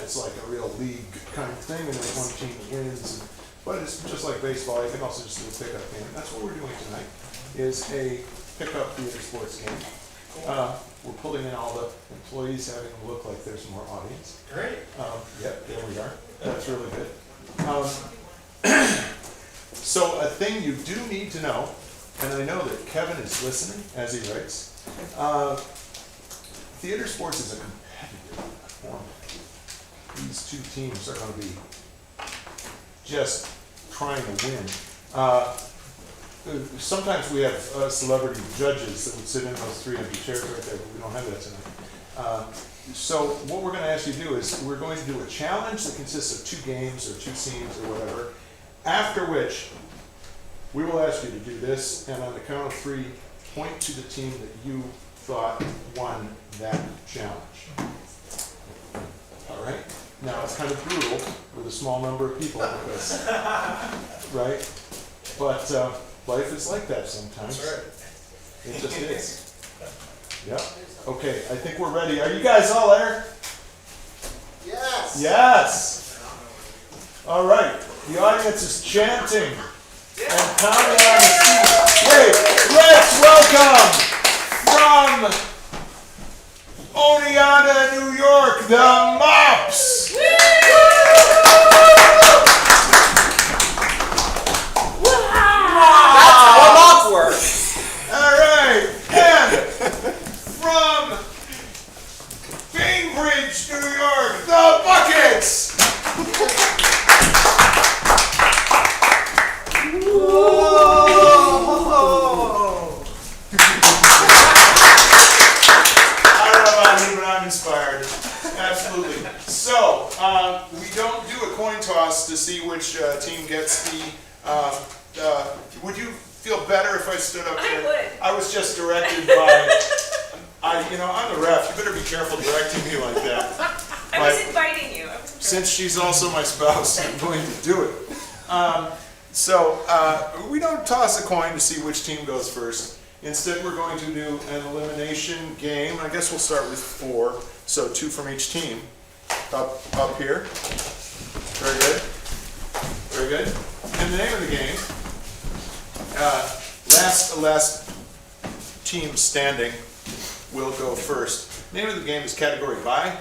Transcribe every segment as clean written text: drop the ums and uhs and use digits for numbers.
It's like a real league kind of thing, and then one team wins. But it's just like baseball. You can also just do a pickup game. That's what we're doing tonight, is a pickup theater sports game. We're pulling in all the employees, having them look like there's more audience. Great. Yep, there we are. That's really good. So a thing you do need to know, and I know that Kevin is listening as he writes, Theatresports is a competitive format. These two teams are going to be just trying to win. Sometimes we have celebrity judges that would sit in those 3 empty chairs right there, but we don't have that tonight. So what we're going to ask you to do is we're going to do a challenge that consists of 2 games or 2 scenes or whatever, after which we will ask you to do this, and on the count of 3, point to the team that you thought won that challenge. All right? Now, it's kind of brutal with a small number of people, because, right? But life is like that sometimes. That's right. It just is. Yep. Okay, I think we're ready. Are you guys all there? Yes. Yes. All right. The audience is chanting and pounding on the seat. Wait, let's welcome from Oneonta, New York, the Mops. That's how a mop works. All right, and from Bainbridge, New York, the Buckets. I'm inspired. Absolutely. So, we don't do a coin toss to see which team gets the. Would you feel better if I stood up here? I would. I was just directed by. I'm the ref. You better be careful directing me like that. I was inviting you. Since she's also my spouse, I'm going to do it. We don't toss a coin to see which team goes first. Instead, we're going to do an elimination game. I guess we'll start with 4, so 2 from each team. Up here. Very good. Very good. And the name of the game, last team standing will go first. The name of the game is Category By.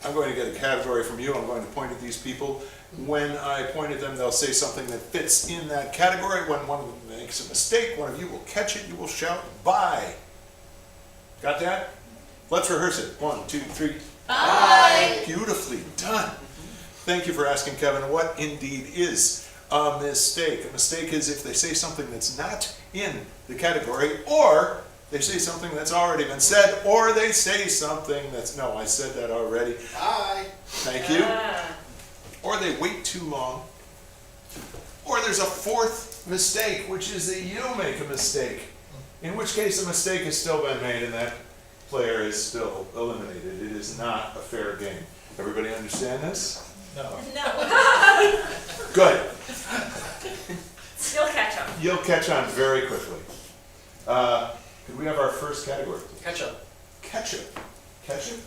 I'm going to get a category from you. I'm going to point at these people. When I point at them, they'll say something that fits in that category. When one of them makes a mistake, one of you will catch it. You will shout, "Bye." Got that? Let's rehearse it. 1, 2, 3. Bye. Beautifully done. Thank you for asking, Kevin. What indeed is a mistake? A mistake is if they say something that's not in the category, or they say something that's already been said, or they say something that's, no, I said that already. Bye. Thank you. Or they wait too long. Or there's a 4th mistake, which is that you make a mistake. In which case a mistake has still been made and that player is still eliminated. It is not a fair game. Everybody understand this? No. No. Good. You'll catch up. You'll catch on very quickly. Could we have our first category? Ketchup. Ketchup. Ketchup?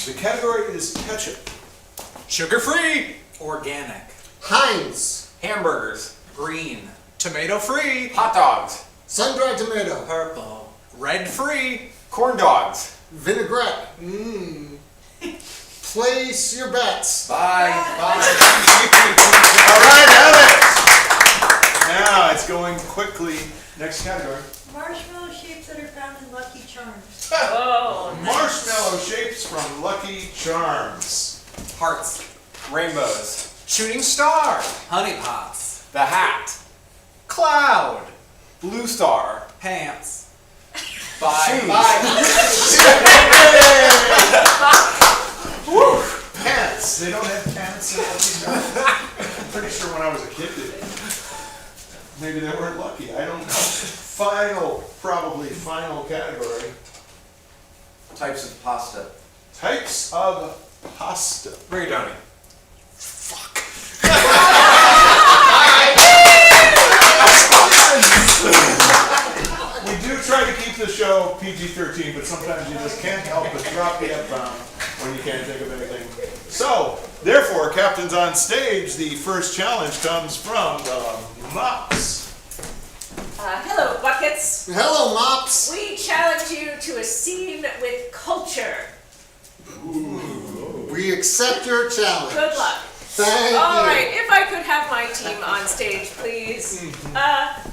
The category is ketchup. Sugar-free. Organic. Heinz. Hamburgers. Green. Tomato-free. Hot dogs. Sun-dried tomato. Purple. Red-free. Corn dogs. Vinaigrette. Place your bets. Bye. Bye. All right, have it. Now it's going quickly. Next category. Marshmallow shapes that are found in Lucky Charms. Oh. Marshmallow shapes from Lucky Charms. Hearts. Rainbows. Shooting star. Honey pots. The hat. Cloud. Blue star. Pants. Bye. Pants. They don't have pants in Lucky Charms. I'm pretty sure when I was a kid they did. Maybe they weren't lucky. I don't know. Probably final category. Types of pasta. Types of pasta. Rigatoni. We do try to keep the show PG-13, but sometimes you just can't help but drop the F-bomb when you can't think of anything. So, therefore, captains on stage, the first challenge comes from the Mops. Hello, buckets. Hello, Mops. We challenge you to a scene with culture. We accept your challenge. Good luck. Thank All you. right, if I could have my team on stage, please.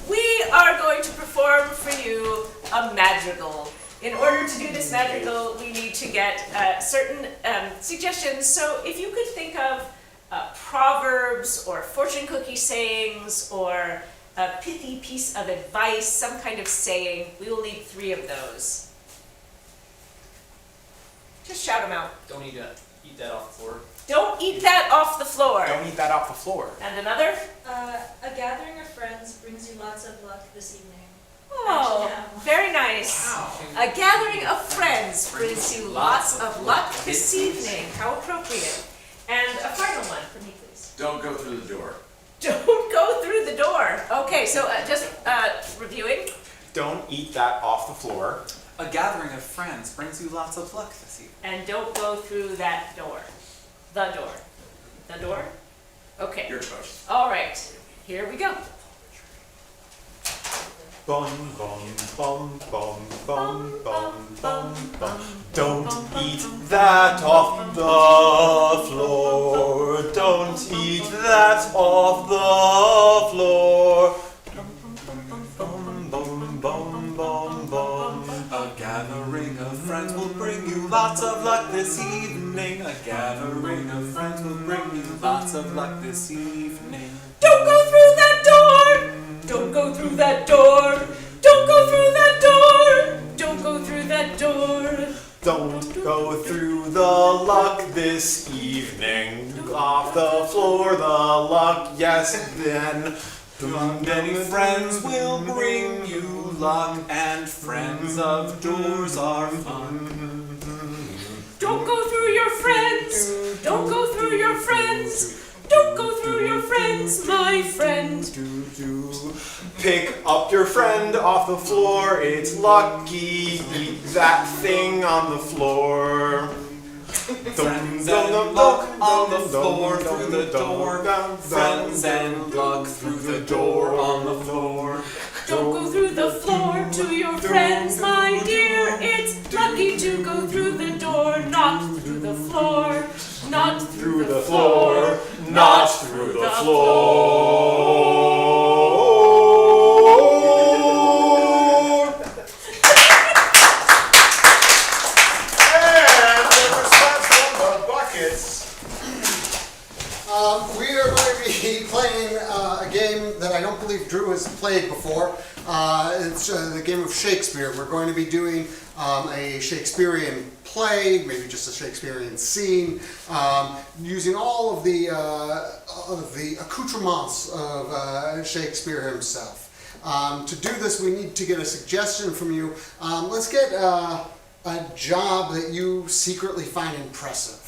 We are going to perform for you a madrigal. In order to do this madrigal, we need to get certain suggestions. So if you could think of proverbs or fortune cookie sayings or a pithy piece of advice, some kind of saying, we will need 3 of those. Just shout them out. Don't eat that off the floor. Don't eat that off the floor. Don't eat that off the floor. And another? A gathering of friends brings you lots of luck this evening. Oh, Yeah. very nice. A gathering of friends brings you lots of luck this evening. How appropriate. And a final one for me, please. Don't go through the door. Don't go through the door. Okay, so just reviewing. Don't eat that off the floor. A gathering of friends brings you lots of luck this evening. And don't go through that door. The door. The door? Okay. Your choice. All right. Here we go. Bum bum bum bum bum bum bum bum. Don't eat that off the floor. Don't eat that off the floor. Bum bum bum bum bum. A gathering of friends will bring you lots of luck this evening. A gathering of friends will bring you lots of luck this evening. Don't go through that door! Don't go through that door! Don't go through that door! Don't go through that door! Don't go through the luck this evening. Off the floor, the luck, yes, then. Many friends will bring you luck, and friends of doors are fun. Don't go through your friends! Don't go through your friends! Don't go through your friends, my friend! Pick up your friend off the floor, it's lucky. Eat that thing on the floor. Friends and luck on the floor through the door. Friends and luck through the door on the floor. Don't go through the floor to your friends, my dear. It's lucky to go through the door, not through the floor. Not through the floor. Not through the floor. And the response from the Buckets. We are going to be playing a game that I don't believe Drew has played before. It's the game of Shakespeare. We're going to be doing a Shakespearean play, maybe just a Shakespearean scene, using all of the accoutrements of Shakespeare himself. To do this, we need to get a suggestion from you. Let's get a job that you secretly find impressive.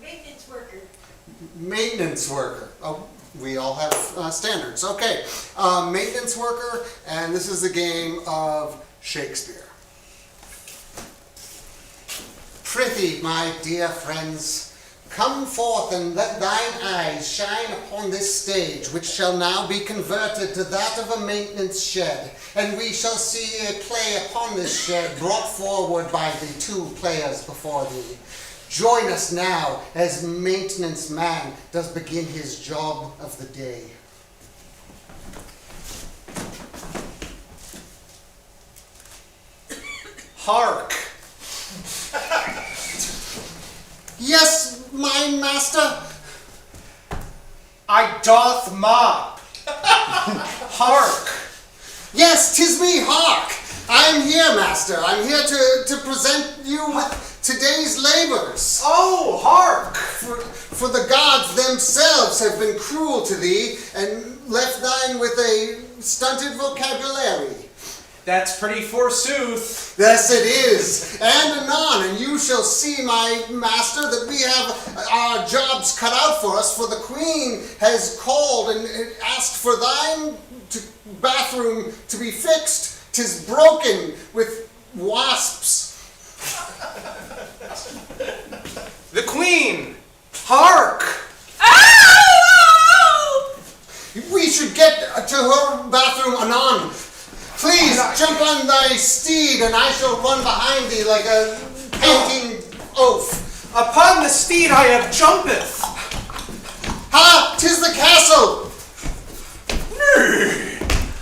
Maintenance worker. Maintenance worker. Oh, we all have standards. Okay, maintenance worker, and this is the game of Shakespeare. Prithee, my dear friends, come forth and let thine eyes shine upon this stage, which shall now be converted to that of a maintenance shed, and we shall see a play upon this shed brought forward by the 2 players before thee. Join us now as maintenance man does begin his job of the day. Hark! Yes, mine master. I doth mop. Hark! Yes, 'tis me, Hark! I am here, master. I'm here to present you with today's labors. Oh, hark! For the gods themselves have been cruel to thee and left thine with a stunted vocabulary. That's pretty forsooth. Yes, it is. And anon, and you shall see, my master, that we have our jobs cut out for us, for the queen has called and asked for thine bathroom to be fixed. 'Tis broken with wasps. The queen! Hark! Oh! We should get to her bathroom anon. Please jump on thy steed, and I shall run behind thee like a panting oaf. Upon the steed I have jumpeth. Ha! 'Tis the castle!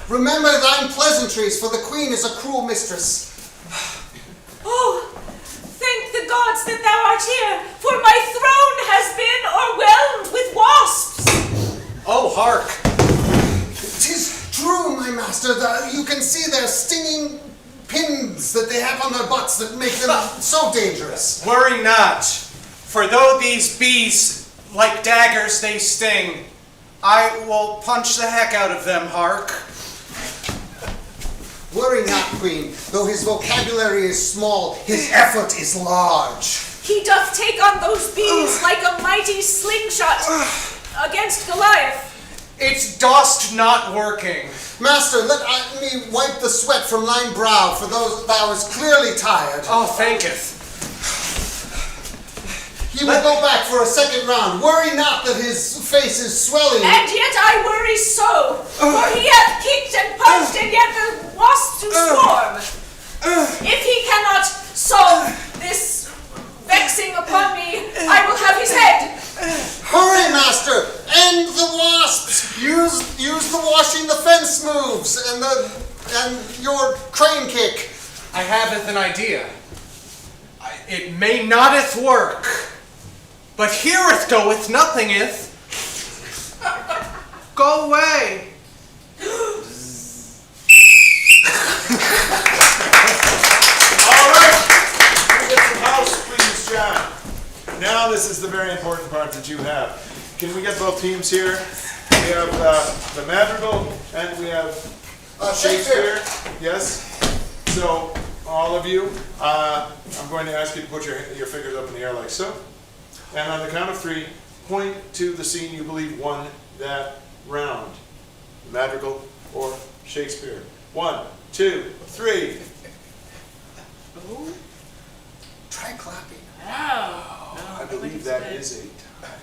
Remember thine pleasantries, for the queen is a cruel mistress. Oh, thank the gods that thou art here, for my throne has been o'erwhelmed with wasps. Oh, hark! 'Tis true, my master. You can see their stinging pins that they have on their butts that make them so dangerous. Worry not, for though these bees, like daggers, they sting, I will punch the heck out of them, hark. Worry not, queen. Though his vocabulary is small, his effort is large. He doth take on those bees like a mighty slingshot against Goliath. It's dost not working. Master, let me wipe the sweat from thine brow, for thou is clearly tired. Oh, thanketh. He will go back for a second round. Worry not that his face is swelling. And yet I worry so, for he hath kicked and punched, and yet the wasps do swarm. If he cannot solve this vexing upon me, I will have his head. Hurry, master! End the wasps! Use the washing the fence moves and your crane kick. I haveth an idea. It may noteth work, but heareth goeth nothingeth. Go away. All right, we get some house, please, John. Now this is the very important part that you have. Can we get both teams here? We have the Madrigal and we have Shakespeare. Yes. So all of you, I'm going to ask you to put your fingers up in the air like so. And on the count of 3, point to the scene you believe won that round. Madrigal or Shakespeare. 1, 2, 3. Try clapping. I believe that is a tie.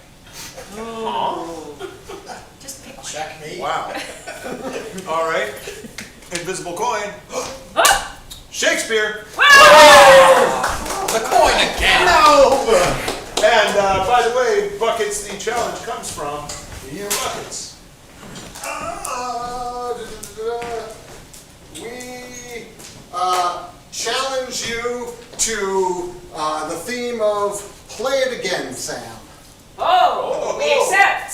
Just pick one. Checkmate. Wow. All right. Invisible coin. Shakespeare. The coin again. No. And by the way, buckets. The challenge comes from your buckets. We challenge you to the theme of "Play It Again, Sam." Oh, we accept.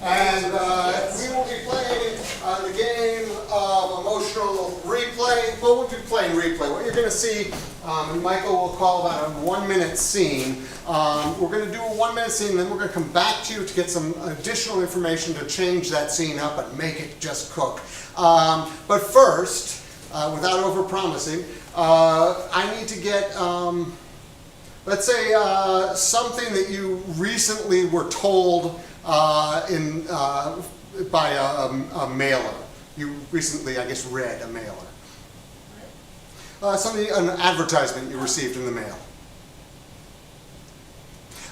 And we will be playing the game of emotional replay. Well, we'll be playing replay. What you're going to see, and Michael will call that a 1-minute scene. We're going to do a 1-minute scene, then we're going to come back to you to get some additional information to change that scene up and make it just cook. But first, without over-promising, I need to get, let's say, something that you recently were told by a mailer. You recently, I guess, read a mailer. An advertisement you received in the mail.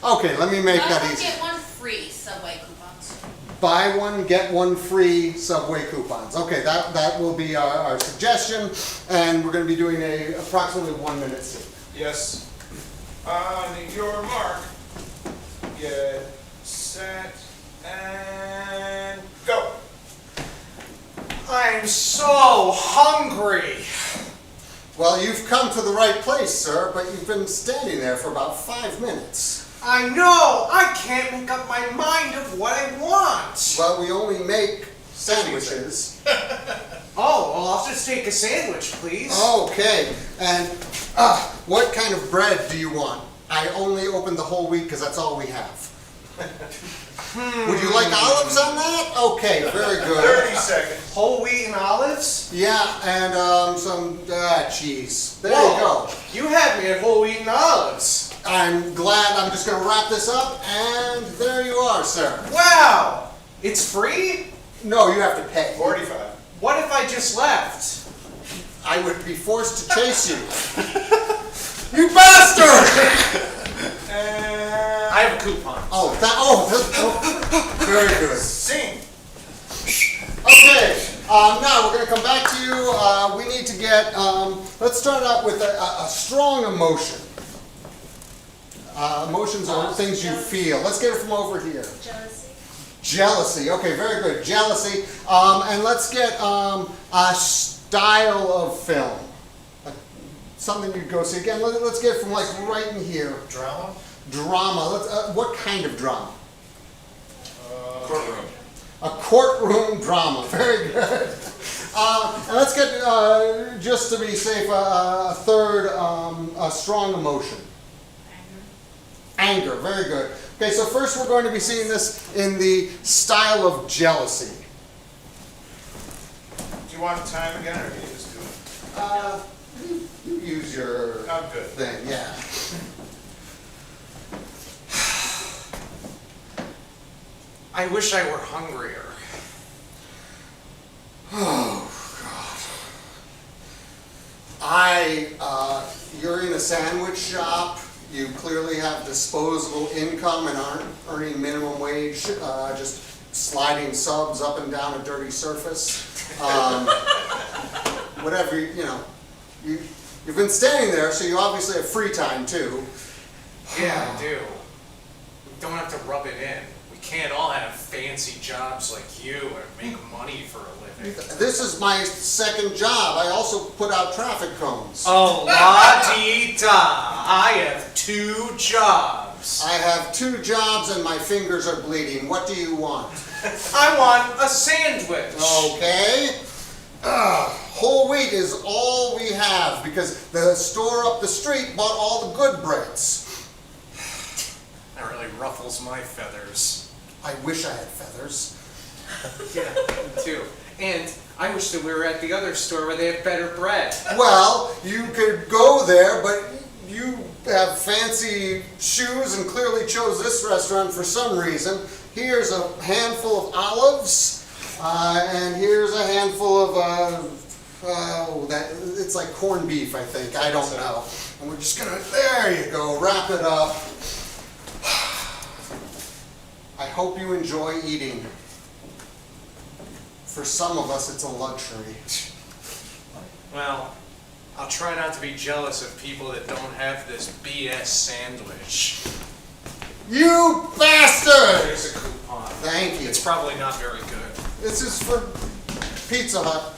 Okay, let me make that Buy one, easy. get one free Subway coupons. Buy one, get one free Subway coupons. Okay, that will be our suggestion, and we're going to be doing approximately 1-minute scene. Yes. On your mark. Get set and go. I'm so hungry. Well, you've come to the right place, sir, but you've been standing there for about 5 minutes. I know! I can't make up my mind of what I want! Well, we only make sandwiches. Oh, well, I'll just take a sandwich, please. Okay, and what kind of bread do you want? I only opened the whole wheat because that's all we have. Would you like olives on that? Okay, very good. 30 seconds. Whole wheat and olives? Yeah, and some cheese. There Whoa. you go. You had me at whole wheat and olives. I'm glad. I'm just going to wrap this up, and there you are, sir. Wow! It's free? No, you have to pay. 45. What if I just left? I would be forced to chase you. You bastard! I have a coupon. Very good. Sing. Okay, now we're going to come back to you. We need to get, let's start out with a strong emotion. Emotions are things you feel. Let's get it from over here. Jealousy. Jealousy, okay, very good. Jealousy. And let's get a style of film. Something you'd go see. Again, let's get it from like right in here. Drama. Drama. What kind of drama? Courtroom. A courtroom drama. Very good. And let's get, just to be safe, a third, a strong emotion. Anger. Very good. Okay, so first we're going to be seeing this in the style of jealousy. Do you want time again, or can you just do it? You use your I'm good. thing, yeah. I wish I were hungrier. Oh, God. You're in a sandwich shop. You clearly have disposable income and aren't earning minimum wage, just sliding subs up and down a dirty surface. Whatever, you've been standing there, so you obviously have free time too. Yeah, I do. We don't have to rub it in. We can't all have fancy jobs like you or make money for a living. This is my second job. I also put out traffic cones. Oh, la-dee-da. I have 2 jobs. I have 2 jobs and my fingers are bleeding. What do you want? I want a sandwich. Okay. Whole wheat is all we have because the store up the street bought all the good breads. That really ruffles my feathers. I wish I had feathers. Yeah, me too. And I wish that we were at the other store where they have better bread. Well, you could go there, but you have fancy shoes and clearly chose this restaurant for some reason. Here's a handful of olives, and here's a handful of, it's like corned beef, I think. I don't know. And we're just gonna, there you go, wrap it up. I hope you enjoy eating. For some of us, it's a luxury. Well, I'll try not to be jealous of people that don't have this BS sandwich. You bastard! Here's a coupon. Thank you. It's probably not very good. This is for Pizza Hut.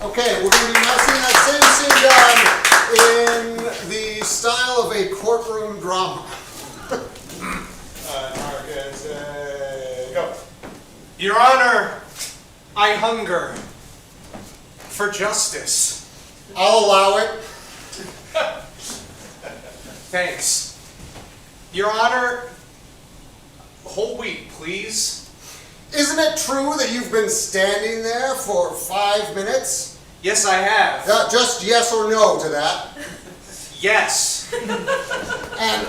Okay, we're going to be now seeing that same scene done in the style of a courtroom drama. Marcus, go. Your Honor, I hunger for justice. I'll allow it. Thanks. Your Honor, whole wheat, please. Isn't it true that you've been standing there for 5 minutes? Yes, I have. Just yes or no to that. Yes. And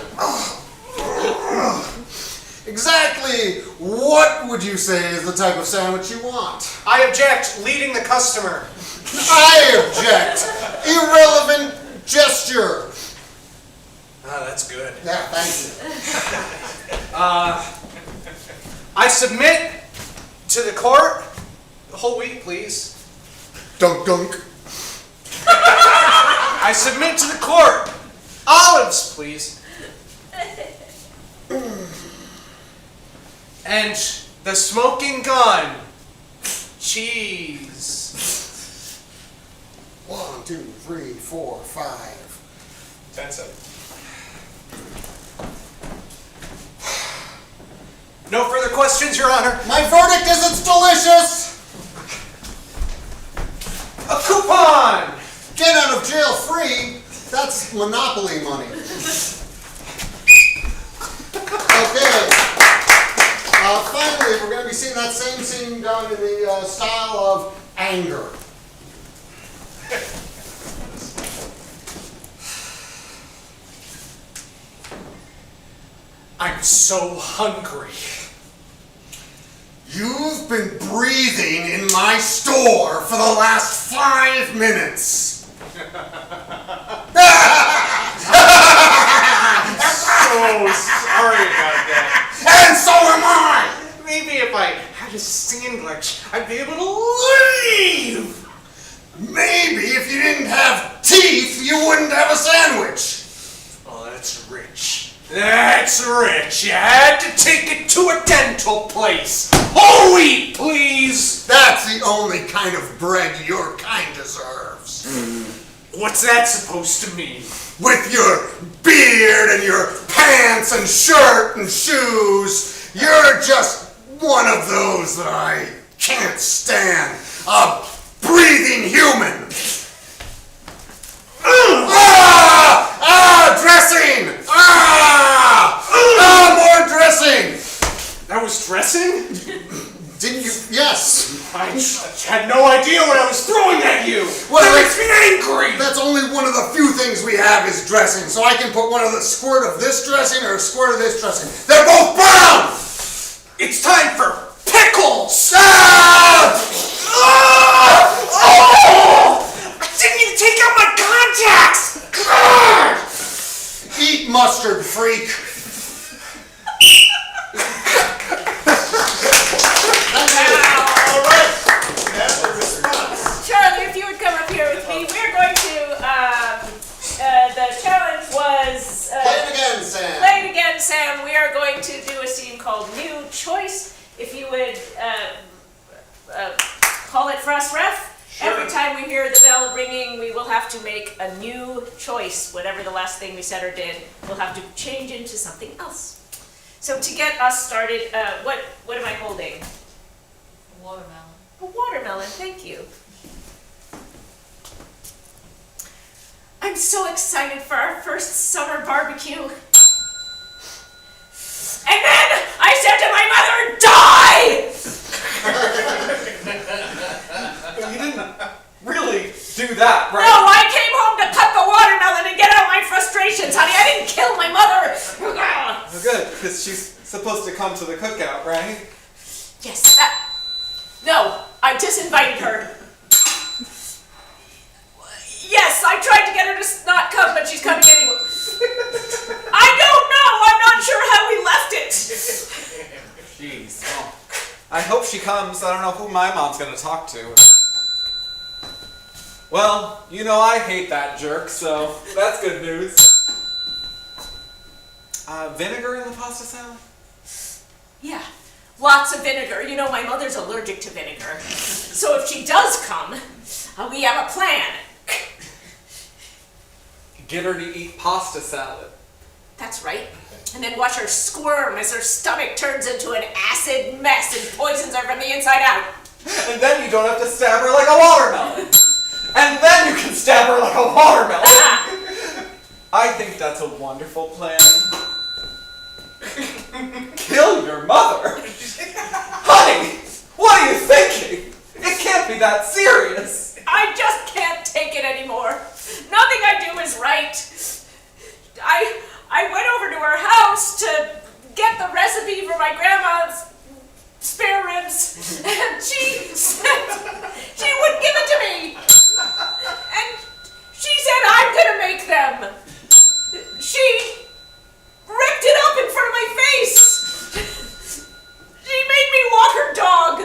exactly what would you say is the type of sandwich you want? I object, leading the customer. I object. Irrelevant gesture. Ah, that's good. Yeah, thank you. I submit to the court. Whole wheat, please. Dunk dunk. I submit to the court. Olives, please. And the smoking gun. Cheese. 1, 2, 3, 4, 5. 10 seconds. No further questions, Your Honor. My verdict is it's delicious! A coupon! Get out of jail free? That's Monopoly money. Okay. Finally, we're going to be seeing that same scene done in the style of anger. I'm so hungry. You've been breathing in my store for the last 5 minutes. So sorry about that. And so am I! Maybe if I had a sandwich, I'd be able to leave. Maybe if you didn't have teeth, you wouldn't have a sandwich. Oh, that's rich. That's rich. You had to take it to a dental place. Whole wheat, please. That's the only kind of bread your kind deserves. What's that supposed to mean? With your beard and your pants and shirt and shoes, you're just one of those that I can't stand. A breathing human. Dressing! More dressing! That was dressing? Didn't you? Yes. I had no idea what I was throwing at you. Well, That makes me angry. That's only one of the few things we have is dressing. So I can put one of the squirt of this dressing or a squirt of this dressing. They're both brown! It's time for pickles. Ah! Oh! I didn't even take out my contacts. Eat mustard, freak. Charlie, if you would come up here with me, we're going to, the challenge was... Play it again, Sam. Play it again, Sam. We are going to do a scene called New Choice. If you would call it for us, Ref. Sure. Every time we hear the bell ringing, we will have to make a new choice. Whatever the last thing we said or did, we'll have to change into something else. So to get us started, what am I holding? Watermelon. A watermelon, thank you. I'm so excited for our first summer barbecue. And then I said to my mother, die! You didn't really do that, right? No, I came home to cut the watermelon and get out my frustrations, honey. I didn't kill my mother. Oh, good, because she's supposed to come to the cookout, right? Yes, no, I disinvited her. Yes, I tried to get her to not come, but she's coming anyway. I don't know. I'm not sure how we left it. Jeez. Well, I hope she comes. I don't know who my mom's gonna talk to. Well, you know I hate that jerk, so that's good news. Vinegar in the pasta salad? Yeah, lots of vinegar. You know, my mother's allergic to vinegar. So if she does come, we have a plan. Get her to eat pasta salad. That's right. And then watch her squirm as her stomach turns into an acid mess and poisons her from the inside out. And then you don't have to stab her like a watermelon. And then you can stab her like a watermelon. I think that's a wonderful plan. Kill your mother? Honey, what are you thinking? It can't be that serious. I just can't take it anymore. Nothing I do is right. I went over to her house to get the recipe for my grandma's spare ribs, and she said she wouldn't give it to me. And she said I'm gonna make them. She ripped it up in front of my face. She made me walk her dog.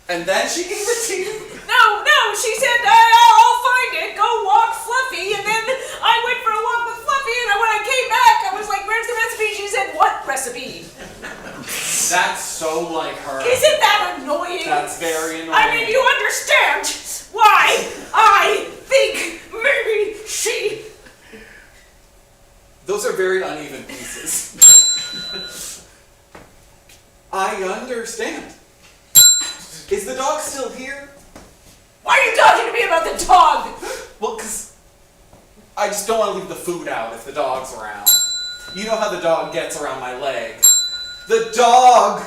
And then she gave it to you? No, she said, I'll find it, go walk Fluffy, and then I went for a walk with Fluffy, and when I came back, I was like, where's the recipe? She said, what recipe? That's so like her. Isn't that annoying? That's very annoying. I mean, you understand why I think maybe she... Those are very uneven pieces. I understand. Is the dog still here? Why are you talking to me about the dog? Well, because I just don't want to leave the food out if the dog's around. You know how the dog gets around my leg. The dog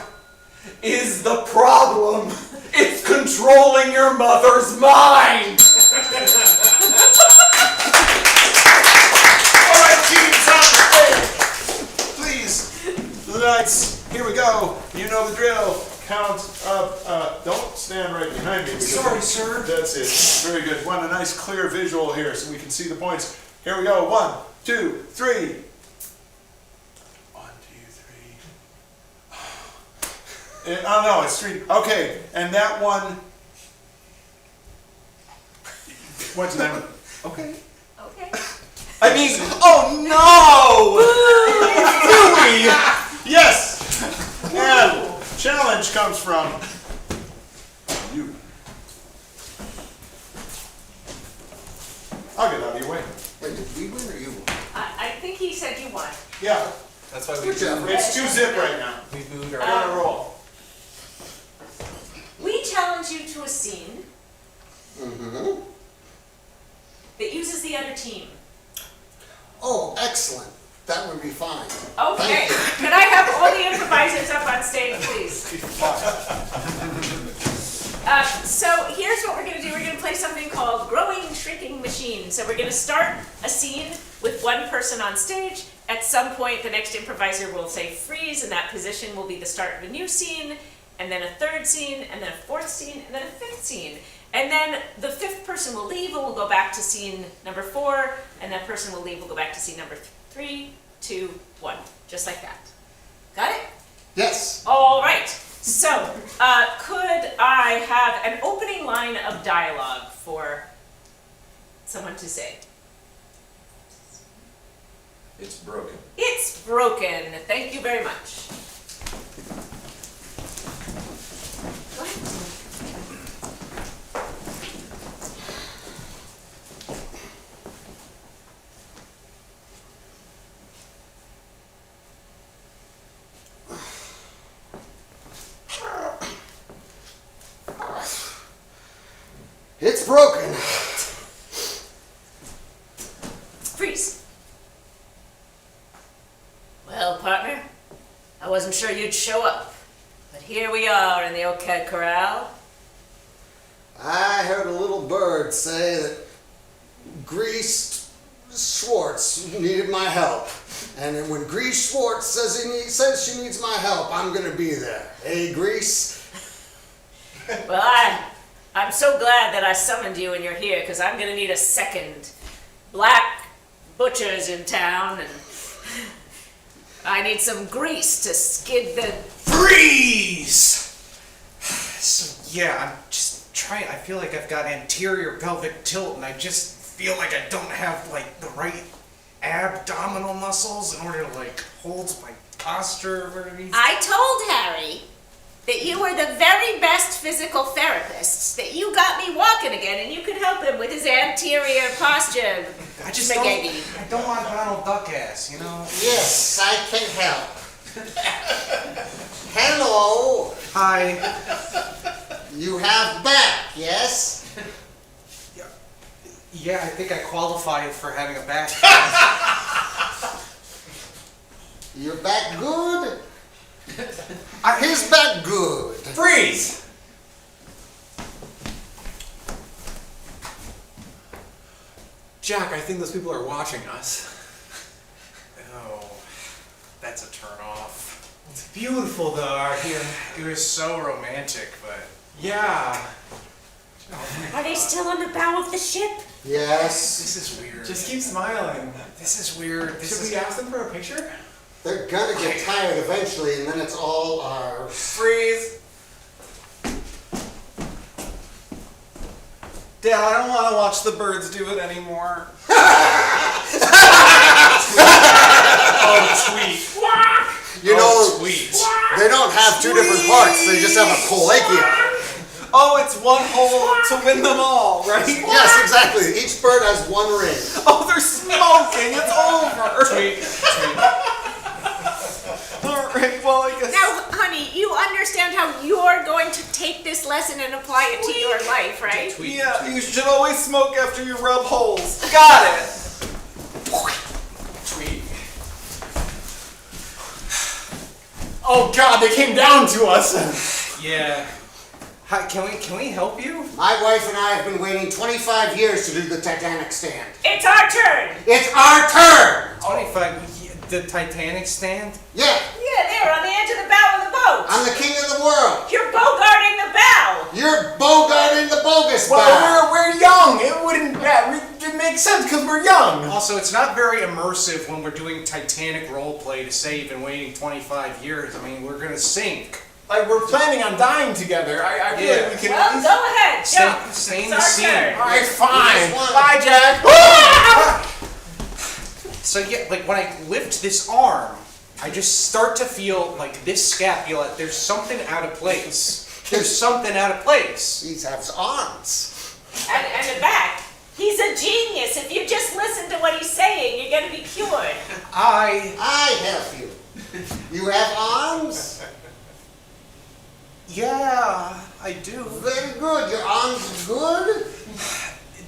is the problem. It's controlling your mother's mind. All right, teams on the stage. Please, the lights. Here we go. You know the drill. Count up. Don't stand right behind me. Sorry, sir. That's it. Very good. Want a nice clear visual here so we can see the points. Here we go. 1, 2, 3. 1, 2, 3. Oh no, it's 3. Okay, and that one went to them. Okay. Okay. I mean, oh no! Really? Yes! And challenge comes from you. I'll get out of your way. Wait, did we win or you won? I think he said you won. Yeah, That's why we Whichever. it's 2-zip right now. booed We're on a roll. We challenge you to a scene Mm-hmm. that uses the other team. Oh, excellent. That would be fine. Okay. Thank you. Can I have all the improvisers up on stage, please? So here's what we're going to do. We're going to play something called Growing Shrinking Machine. So we're going to start a scene with one person on stage. At some point, the next improviser will say freeze, and that position will be the start of a new scene, and then a third scene, and then a fourth scene, and then a fifth scene. And then the fifth person will leave, and we'll go back to scene number 4, and that person will leave, we'll go back to scene number 3, 2, 1. Just like that. Got it? Yes. All right. So, could I have an opening line of dialogue for someone to say? It's broken. It's broken. Thank you very much. Go ahead. It's broken. Freeze. Well, partner, I wasn't sure you'd show up, but here we are in the Oakhead Corral. I heard a little bird say that Grease Schwartz needed my help. And then when Grease Schwartz says she needs my help, I'm gonna be there. Hey, Grease? Well, I'm so glad that I summoned you and you're here, because I'm going to need a second. Black butcher's in town, and I need some grease to skid the... Freeze! So yeah, I'm just trying. I feel like I've got anterior pelvic tilt, and I just feel like I don't have like the right abdominal muscles in order to like hold my posture where it needs. I told Harry that you were the very best physical therapists, that you got me walking again, and you could help him with his anterior posture. I just spaghetti. I don't want Donald Duck ass, you know. Yes, I can help. Hello. Hi. You have back, yes? Yeah, I think I qualify for having a back. Your back good? His back good. Freeze! Jack, I think those people are watching us. Oh, that's a turn off. It's beautiful though out here. It was so romantic, but Yeah. Are they still on the bow of the ship? Yes. this is weird. Just keep smiling. This is weird. Should we ask them for a picture? They're gonna get tired eventually, and then it's all ours. Freeze! Dad, I don't want to watch the birds do it anymore. Oh, tweet. You know, tweet. they don't have two different parts, they just have a collacia. Oh, it's one hole to win them all, right? Yes, exactly. Each bird has one ring. Oh, they're smoking. It's over. Tweet. All right. Well, I guess. Now, honey, you understand how you're going to take this lesson and apply it to your life, right? Yeah, you should always smoke after you rub holes. Got it. Tweet. Oh God, they came down to us. Yeah. Hi, can we help you? My wife and I have been waiting 25 years to do the Titanic stand. It's our turn! It's our turn! 25. The Titanic stand? Yeah, Yeah, there, on the edge of the bow of the boat. I'm the king of the world. You're bogarting the bow. You're bogarting the bogus bow. Well, we're young. It wouldn't. It makes sense because we're young. Also, it's not very immersive when we're doing Titanic roleplay to say you've been waiting 25 years. I mean, we're gonna sink. Like we're planning on dying together. I feel like we can. Well, at least... go ahead, jump. Stay in It's the our scene. turn. All right, fine. Just one. Bye, Jack. So yeah, like when I lift this arm, I just start to feel like this scapula, there's something out of place. There's something out of place. He has arms. And the back. He's a genius. If you just listen to what he's saying, you're going to be cured. I help you. You have arms? Yeah, I do. Very good. Your arms good?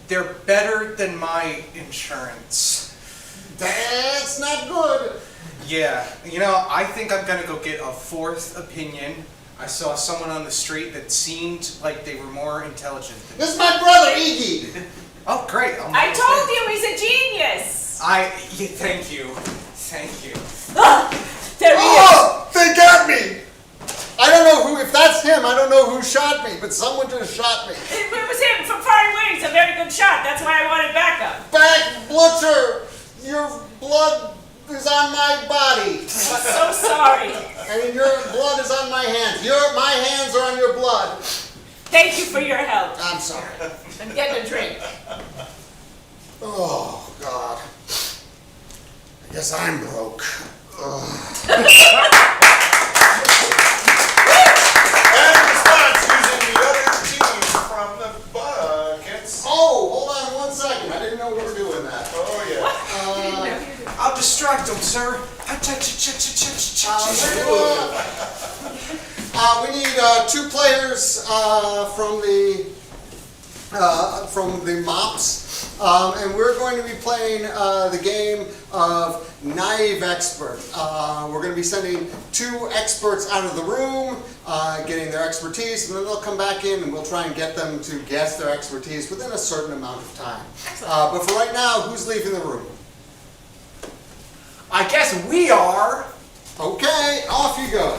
They're better than my insurance. That's not good. Yeah, you know, I think I'm gonna go get a fourth opinion. I saw someone on the street that seemed like they were more intelligent than me. This is my brother, Iggy. Oh, great. I told you he's a genius. Thank you. Thank you. There he is. Oh, they got me. I don't know who, if that's him, I don't know who shot me, but someone just shot me. It was him from far away. He's a very good shot. That's why I wanted backup. Back, Butcher, your blood is on my body. I'm so sorry. And your blood is on my hands. My hands are on your blood. Thank you for your help. I'm sorry. I'm getting a drink. Oh, God. I guess I'm broke. Ugh. And response using the other team from the buckets. Oh, hold on 1 second. I didn't know we were doing that. Oh, yeah. I'll distract them, sir. We need 2 players from the mops, and we're going to be playing the game of Naive Expert. We're going to be sending 2 experts out of the room, getting their expertise, and then they'll come back in and we'll try and get them to guess their expertise within a certain amount of time. But for right now, who's leaving the room? I guess we are. Okay, off you go.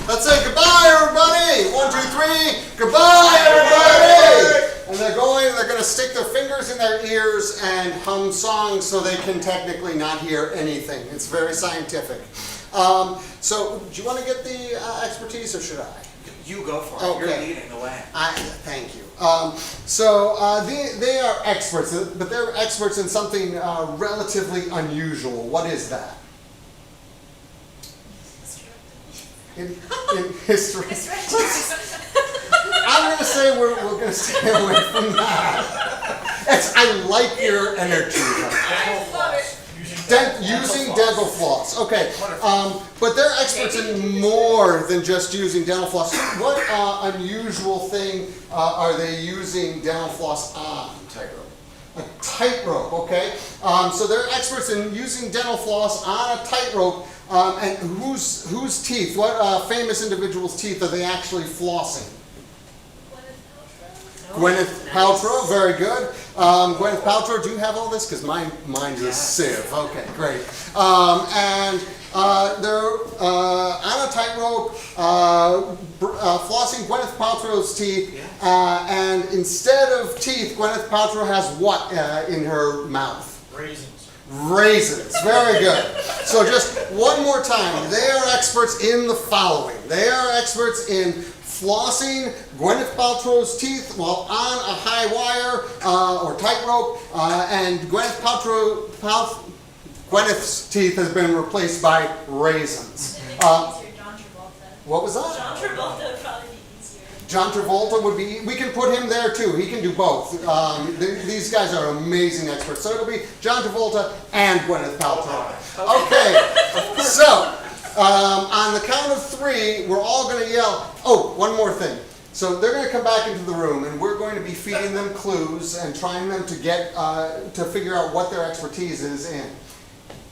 Let's say goodbye, everybody. 1, 2, 3. Goodbye, everybody. And they're going to stick their fingers in their ears and hum songs so they can technically not hear anything. It's very scientific. So, do you want to get the expertise or should I? You go for it. Okay. You're leading the way. Thank you. They are experts, but they're experts in something relatively unusual. What is that? In history. I'm going to say we're going to stay away from that. I like your energy. Using dental floss. Okay. But they're experts in more than just using dental floss. What unusual thing are they using dental floss on? Tightrope. A tightrope, okay. So they're experts in using dental floss on a tightrope. And whose teeth? What famous individual's teeth are they actually flossing? Gwyneth Paltrow, very good. Gwyneth Paltrow, do you have all this? Because my mind is a sieve. Okay, great. And they're on a tightrope, flossing Gwyneth Paltrow's teeth. And instead of teeth, Gwyneth Paltrow has what in her mouth? Raisins, very good. So just one more time, they are experts in the following. They are experts in flossing Gwyneth Paltrow's teeth while on a high wire or tightrope, and Gwyneth's teeth has been replaced by raisins. John Travolta. What was that? John Travolta would probably be easier. John Travolta would be, we can put him there too. He can do both. These guys are amazing experts. So it'll be John Travolta and Gwyneth Paltrow. Okay, so on the count of 3, we're all going to yell. Oh, one more thing. So they're going to come back into the room, and we're going to be feeding them clues and trying them to get to figure out what their expertise is in.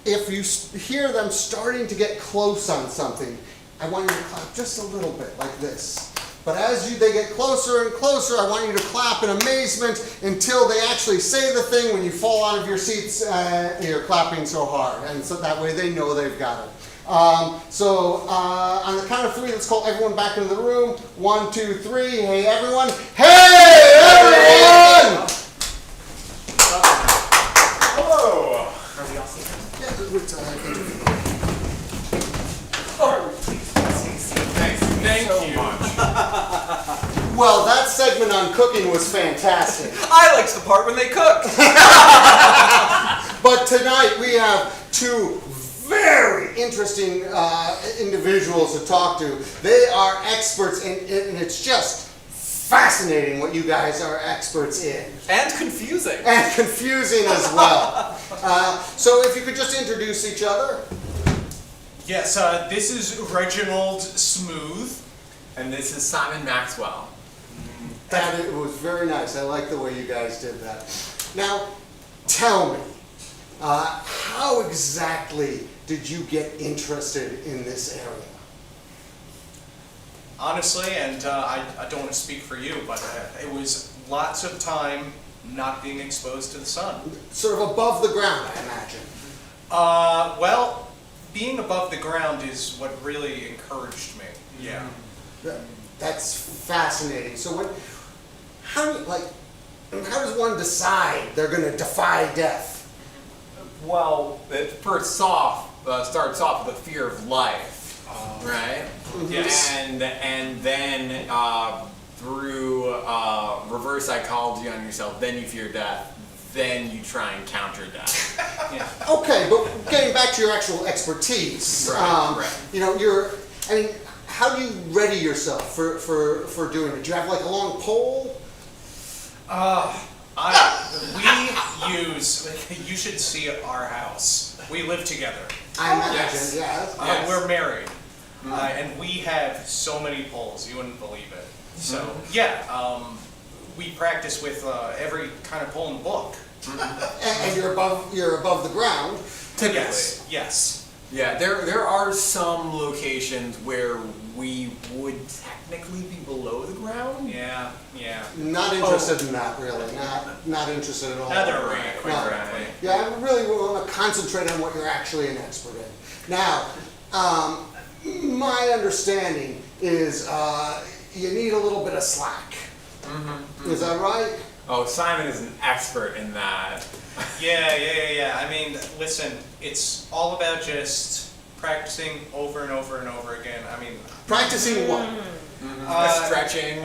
If you hear them starting to get close on something, I want you to clap just a little bit, like this. But as they get closer and closer, I want you to clap in amazement until they actually say the thing. When you fall out of your seats, you're clapping so hard, and so that way they know they've got it. On the count of 3, let's call everyone back into the room. 1, 2, 3. Hey, everyone. Hey, everyone! Hello. Are we all seated? Thank you much. Well, that segment on cooking was fantastic. I liked the part when they cooked. But tonight we have 2 very interesting individuals to talk to. They are experts, and it's just fascinating what you guys are experts in. And confusing. And confusing as well. So if you could just introduce each other. Yes, this is Reginald Smooth. And this is Simon Maxwell. It was very nice. I like the way you guys did that. Now, tell me, how exactly did you get interested in this area? Honestly, and I don't want to speak for you, but it was lots of time not being exposed to the sun. Sort of above the ground, I imagine. Well, being above the ground is what really encouraged me. Yeah. That's fascinating. So how does one decide they're going to defy death? Well, it first starts off with a fear of life, right? Yes. And then through reverse psychology on yourself, then you fear death, then you try and counter death. Yeah. Okay, but getting back to your actual expertise, Right. how do you ready yourself for doing it? Do you have like a long pole? You should see our house. We live together. I imagine, Yes. yeah. Yes. We're married. And we have so many poles, you wouldn't believe it. So, we practice with every kind of pole in the book. And you're above the ground. Typically. Yes. Yeah, there are some locations where we would technically be below the ground. Yeah. Not interested in that, really. Not interested at all. Neither are we, quite No. frankly. Yeah, I really want to concentrate on what you're actually an expert in. Now, my understanding is you need a little bit of slack. Is that right? Oh, Simon is an expert in that. Yeah. I mean, listen, it's all about just practicing over and over and over again. I mean, Practicing what? Stretching.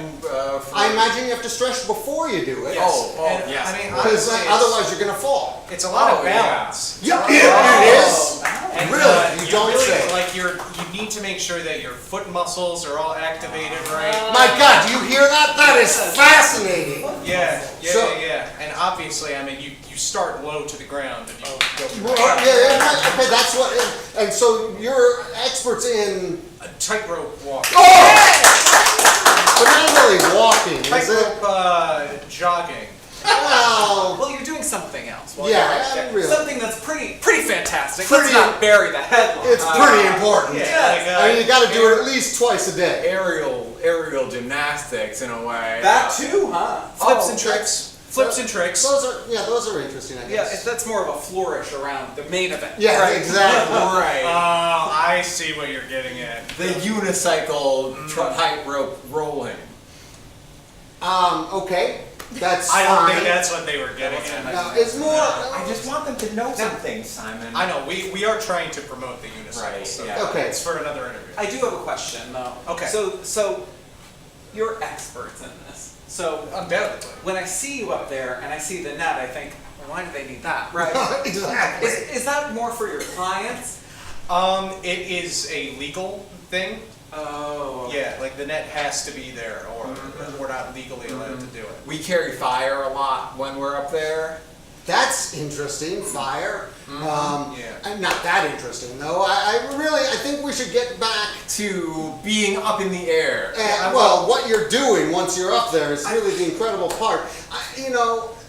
I imagine you have to stretch before you do it. yes. Oh, And, yes. I mean, Because honestly, otherwise you're going to fall. it's a lot of yeah. balance. Yeah, it is. And, Really? You don't really, say. Like you need to make sure that your foot muscles are all activated right. My God, do you hear that? That is fascinating. Yeah. So- And obviously, I mean, you start low to the ground and you go Well, yeah, okay, that's what. And so you're experts in. a tightrope walk. But not really walking, is it? Tightrope jogging. Well, Well, you're doing something else. while Yeah, you're right there. really. Something that's pretty fantastic. Pretty- Let's not bury the headline. it's pretty important. Yeah. I mean, you got to do it at least twice a day. Aerial gymnastics in a way. That too, huh? Flips Oh, and tricks. Flips and tricks. Those are interesting, I Yeah, guess. that's more of a flourish around the main event. Yeah, right? exactly. Right. I see what you're getting at. The unicycle tightrope rolling. Okay, that's I don't fine. think that's what they were getting at. No, it's more. I just want them to know something, Simon. I know, we are trying to promote the unicycle. Right, So yeah. Okay. It's for another interview. I do have a question though. Okay. So you're experts in this. So Undoubtedly. when I see you up there and I see the net, I think, well, why do they need that? Right. Exactly. Is that more for your clients? It is a legal thing. Oh. Okay. Yeah, like the net has to be there, or we're not legally allowed to do it. We carry fire a lot when we're up there. That's interesting, fire. Yeah. Not that interesting, though. I think we should get back. To being up in the air. Well, what you're doing once you're up there is really the incredible part.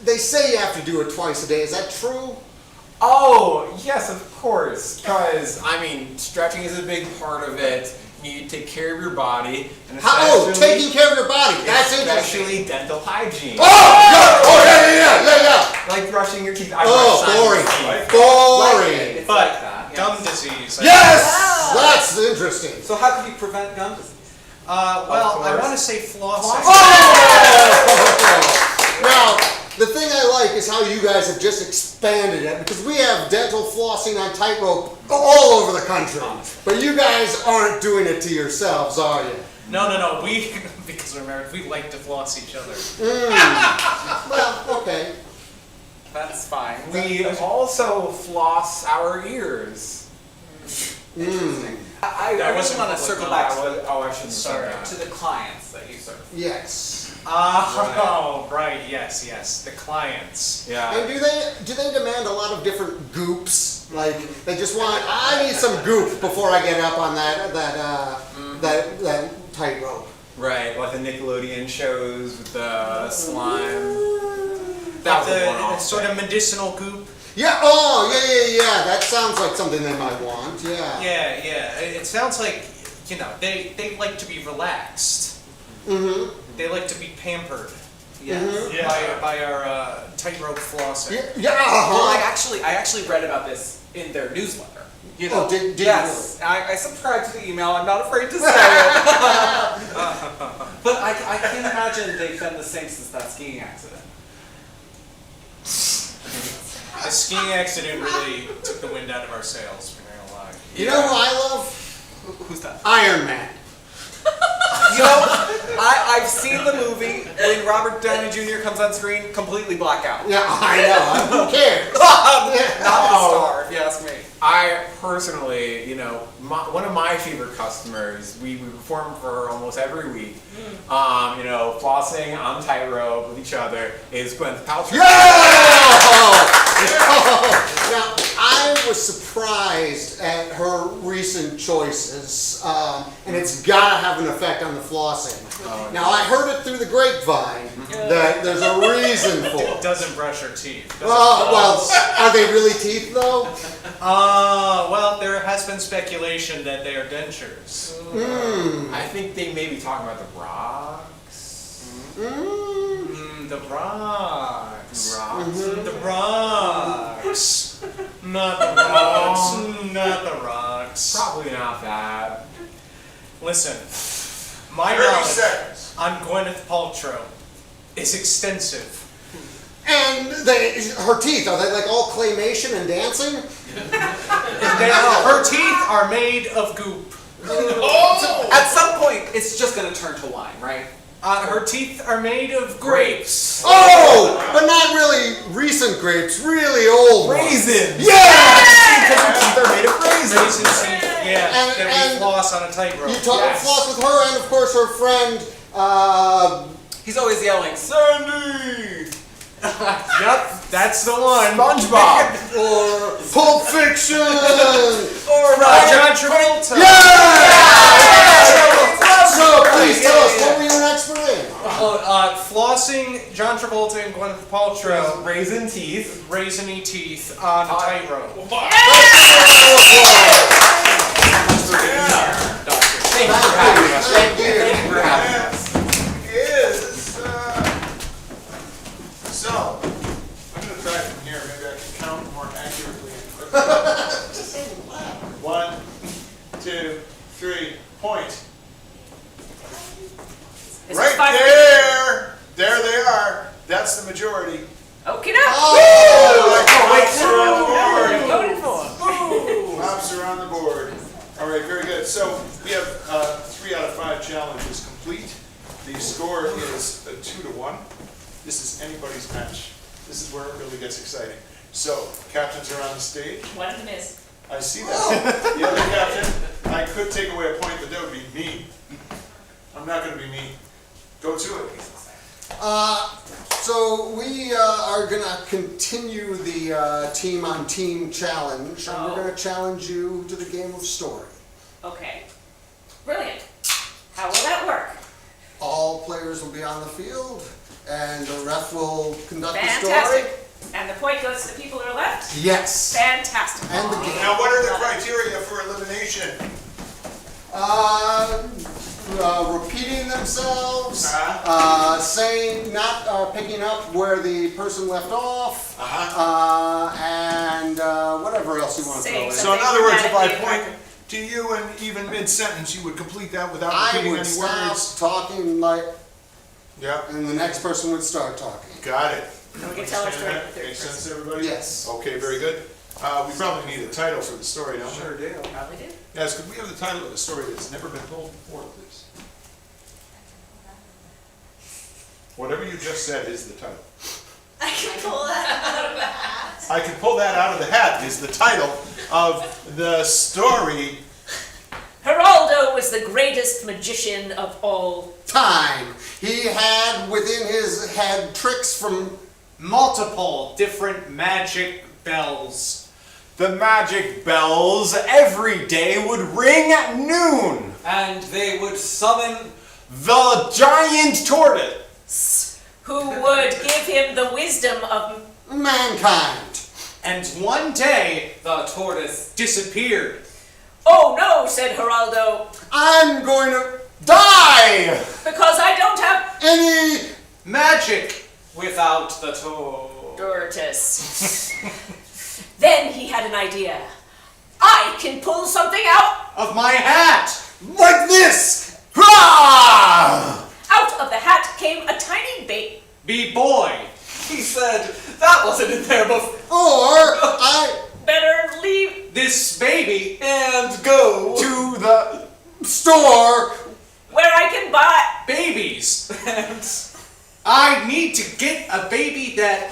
They say you have to do it twice a day. Is that true? Oh, yes, of course. Because, stretching is a big part of it. You need to take care of your body. And Taking care of your body. That's interesting. Especially dental hygiene. Oh, yeah. Like brushing your teeth. Boring. It's But like that. gum disease. Yes! That's interesting. So how could you prevent gum disease? Well, I want to say flossing. Now, the thing I like is how you guys have just expanded it, because we have dental flossing on tightrope all over the country. But you guys aren't doing it to yourselves, are you? No. We, because we're married, we like to floss each other. Well, okay. That's fine. We also floss our ears. I wasn't want to circle back I shouldn't say Sorry. that. to the clients that you serve. Yes. Right, yes, the clients. Yeah. And do they demand a lot of different goops? Like they just want, I need some goop before I get up on that tightrope. Right, like the Nickelodeon shows with the slime. Like That was the one-off sort of thing. medicinal goop. Yeah, yeah. That sounds like something they might want, yeah. Yeah. It sounds like, they like to be relaxed. Mm-hmm. They like to be pampered Yes. by our tightrope flossing. Yeah, Well, I actually read about this in their newsletter. Oh, did you yes, I subscribe to the email. I'm not afraid to say it. But I can't imagine they've been the same since that skiing accident. The skiing accident really took the wind out of our sails, we're not gonna lie. You know who I love? Who's that? Iron Man. I've seen the movie when Robert Downey Jr. comes on screen, completely blackout. Yeah, I know. Who cares? Not the star, if you ask me. I personally, one of my favorite customers, we perform for her almost every week. Flossing on tightrope with each other is Gwyneth Paltrow. Yeah! Now, I was surprised at her recent choices, and it's got to have an effect on the flossing. Now, I heard it through the grapevine that there's a reason for it. Doesn't brush her teeth. Well, are they really teeth, though? Well, there has been speculation that they are dentures. I think they may be talking about the rocks. The rocks. Rocks. The rocks. Not the rocks. Not the rocks. Probably not that. Listen, my 30 knowledge seconds. on Gwyneth Paltrow is extensive. And her teeth, are they like all claymation and dancing? Her teeth are made of goop. At some point, it's just going to turn to wine, right? Her teeth are made of grapes. Oh! But not really recent grapes, really old ones. Raisins! Yeah! Because her teeth are made of raisins. Raisin teeth, yeah, And- that we and floss on a tightrope. You floss with her and, of course, her friend, He's always yelling, Sandy! Yep, that's the one. SpongeBob. or Pulp Fiction! Or John Travolta. So, please tell us, what were you an expert in? Flossing John Travolta and Gwyneth Paltrow, Raisin teeth. raisiny teeth on a tightrope. Thank you for having us. Thank you. Thank you for having us. So, I'm going to try from here. Maybe I can count more accurately. One, two, three, point. Is Right it 5 there! There they are. That's the majority. Okay, now. Voted for. Mops are on the board. All right, very good. So we have 3 out of 5 challenges complete. The score is 2-1. This is anybody's match. This is where it really gets exciting. So captains are on the stage. One of them is. I see that. The other captain, I could take away a point, but that would be mean. not gonna be mean. Go to it. So we are gonna continue the team-on-team challenge, and we're gonna challenge you to the game of story. Okay. Brilliant. How will that work? All players will be on the field, and the ref will conduct the story. Fantastic. And the point goes to the people who are left? Yes. Fantastic. And the game. Now, what are the criteria for elimination? Repeating themselves, Uh-huh. saying, not picking up where the person left off, Uh-huh. and whatever else you want to throw Saying in. So in other words, if I Dramatically point to you and even mid-sentence, you would complete that without I repeating would any stop words? talking like, Yeah, and the next person would start talking. got it. And we can tell our story in the Understand that? third Makes person. sense to everybody? Yes. Okay, very good. We probably need a title for the story, don't we? Sure do. Probably do. Yes, could we have the title of a story that's never been told before, please? Whatever you just said is the title. I can pull that out of a hat. I can pull that out of the hat is the title of the story. Geraldo was the greatest magician of all. Time. He had within his head tricks from Multiple different magic bells. The magic bells every day would ring at noon. And they would summon The giant tortoise. Who would give him the wisdom of mankind. And one day the tortoise. disappeared. Oh no, said Geraldo, I'm going to Die! because I don't have any Magic. Without the tortoise. tortoise. Then he had an idea. I can pull something out. Of my hat. Like this! Hurrah! Out of the hat came a tiny bait. Be boy. He said, that wasn't in there before. or I Better leave This baby And go To the store where I can buy. babies. and I need to get a baby that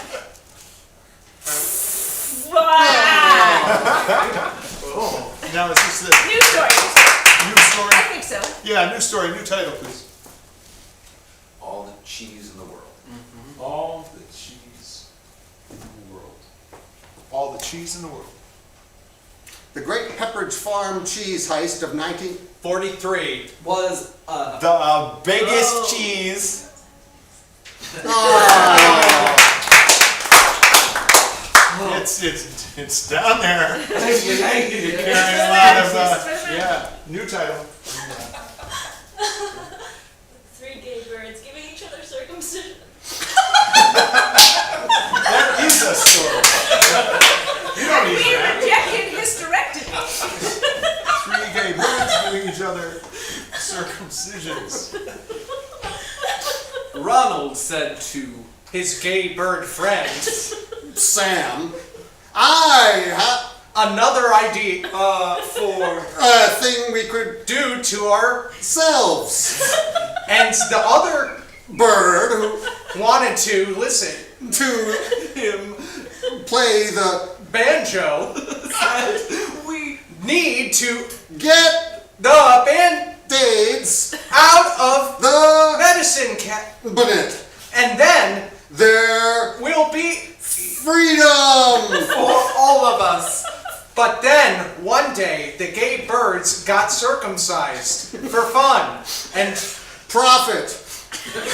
Wow. Now, is this the New story. new story? I think so. Yeah, new story, new title, please. All the cheese in the world. All the cheese in the world. All the cheese in the world. the Great Pepperidge Farm cheese heist of 43. was The biggest cheese. It's down there. Thank you. Carrying a lot of yeah, new title. 3 gay birds giving each other circumcision. That is a story. You don't need We that. rejected hysterectomy. 3 gay birds giving each other circumcisions. Ronald said to his gay bird friends, Sam, I have another idea for a thing we could do to our selves. and the other Bird who wanted to listen to him play the banjo. We Need to get the band-aids out out of the medicine cabinet, and then their we'll be freedom. for all of us. But then, one day, the gay birds got circumcised for fun. And, Profit.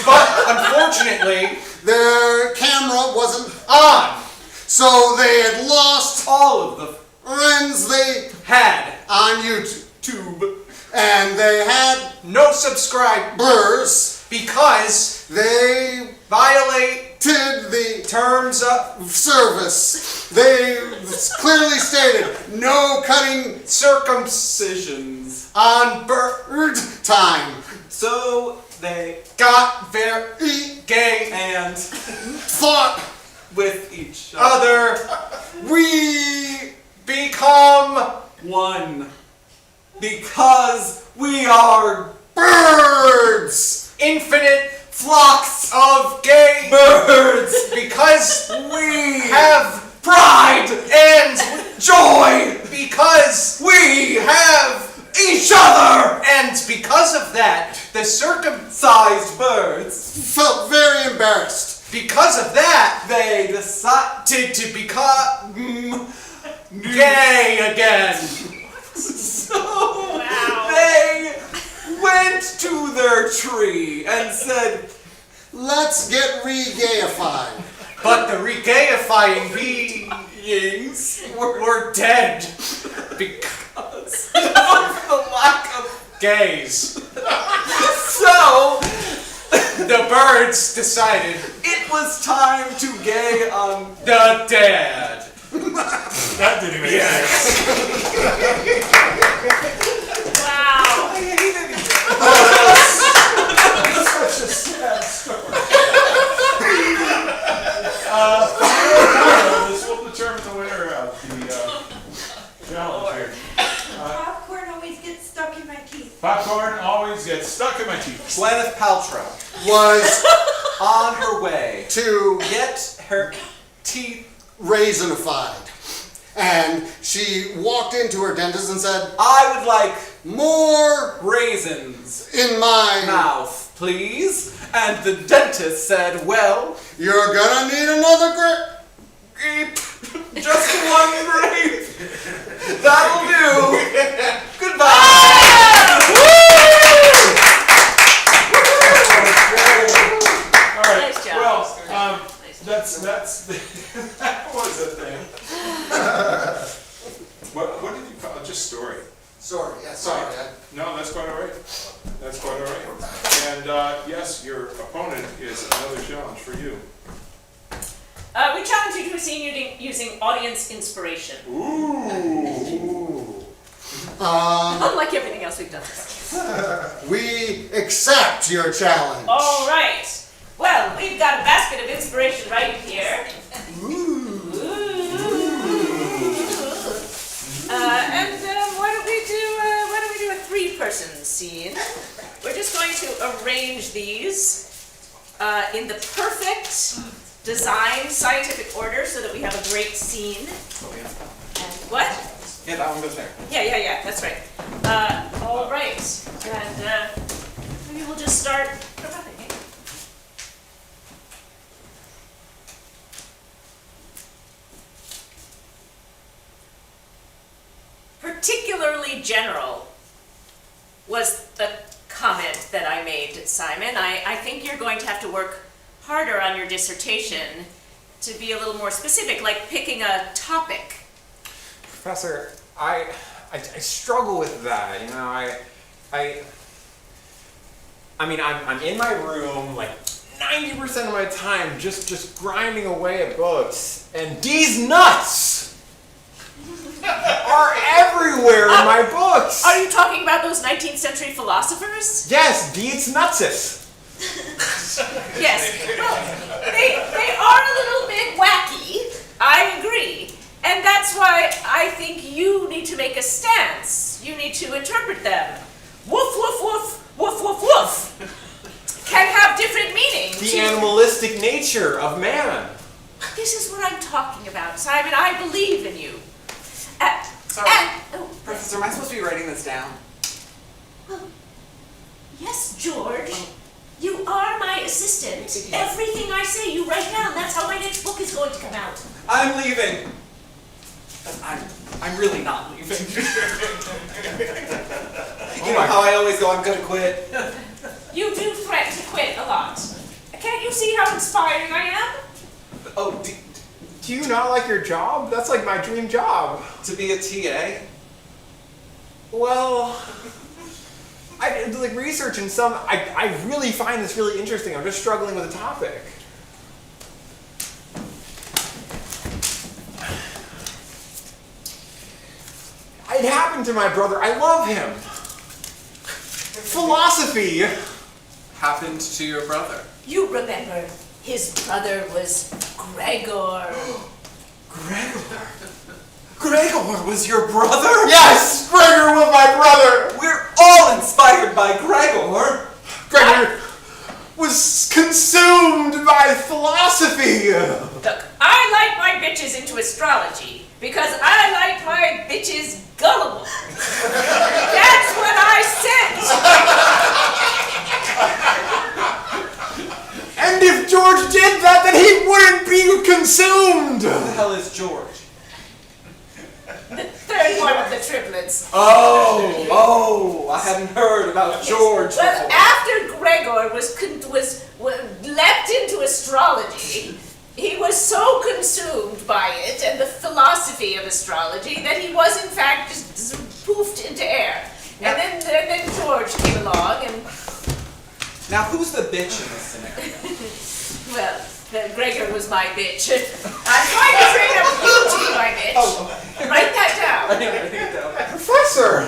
but unfortunately, Their camera wasn't on so they had lost All of the friends they had on YouTube, and they had no subscribers burrs. because They violate did the terms of service. They clearly stated no cutting circumcisions on bird time. so they got very gay and Thought with each other. other we become One. Because we are birds. infinite flocks of gay birds. because We have pride and joy. because We have each other! And because of that, the Sized birds. Felt very embarrassed. because of that, They decide to become gay again. So Wow. they went to their tree and said, Let's get re-gayified. But the regayifying beings were dead because of the lack of. gays. So The birds decided it was time to gay the dead. That didn't make sense. Wow. Such a sad story. This will determine the winner of the challenge here. Popcorn always gets stuck in my teeth. Popcorn always gets stuck in my teeth. Gwyneth Paltrow Was on her way to get her teeth. raisinified. And she walked into her dentist and said, I would like more raisins in my mouth, please. And the dentist said, well, You're gonna need another grape. Just one grape. That'll do. Goodbye. All right. Nice job. Well, Nice job. that's that was a thing. What did you call it? Just story. Sorry, yeah, sorry. No, that's quite all right. That's quite all right. And yes, your opponent is another challenge for you. We challenge you to a scene using audience inspiration. Ooh. Unlike everything else we've done. We accept your challenge. All right. Well, we've got a basket of inspiration right here. Ooh. And why don't we do a three-person scene? We're just going to arrange these in the perfect design, scientific order, so that we have a great scene. And what? Yeah, that one goes there. Yeah. That's right. All right. And maybe we'll just start. Particularly general was the comment that I made, Simon. I think you're going to have to work harder on your dissertation to be a little more specific, like picking a topic. Professor, I struggle with that. You know, I mean, I'm in my room like 90% of my time just grinding away at books, and these nuts are everywhere in my books. Are you talking about those 19th century philosophers? Yes, Dietz Nutsis. Yes. Well, they are a little bit wacky. I agree. And that's why I think you need to make a stance. You need to interpret them. Woof, woof, woof, woof, woof, woof. Can have different meanings. The animalistic nature of man. This is what I'm talking about, Simon. I believe in you. Sorry. Oh, Professor, am I supposed to be writing this down? yes, George. You are my assistant. Everything I say, you write down. That's how my next book is going to come out. I'm leaving. But I'm really not leaving. You know how I always go, I'm gonna quit. You do threaten to quit a lot. Can't you see how inspiring I am? Oh, Do you not like your job? That's like my dream job. to be a TA? Well, I did like research in some. I really find this really interesting. I'm just struggling with the topic. It happened to my brother. I love him. Philosophy. Happened to your brother. You remember, his brother was Gregor. Gregor was your brother? Yes, Gregor was my brother. We're all inspired by Gregor. Gregor was consumed by philosophy. Look, I like my bitches into astrology because I like my bitches gullible. That's I said! And if George did that, then he wouldn't be consumed! Who the hell is George? The third one of the triplets. Oh, I hadn't heard about George Well, before. after Gregor was leapt into astrology, he was so consumed by it and the philosophy of astrology that he was in fact just poofed into air. And then George came along and, Now, who's the bitch in this scenario? well, Gregor was my bitch. I'm trying to train up you to be my bitch. Write that down. Professor!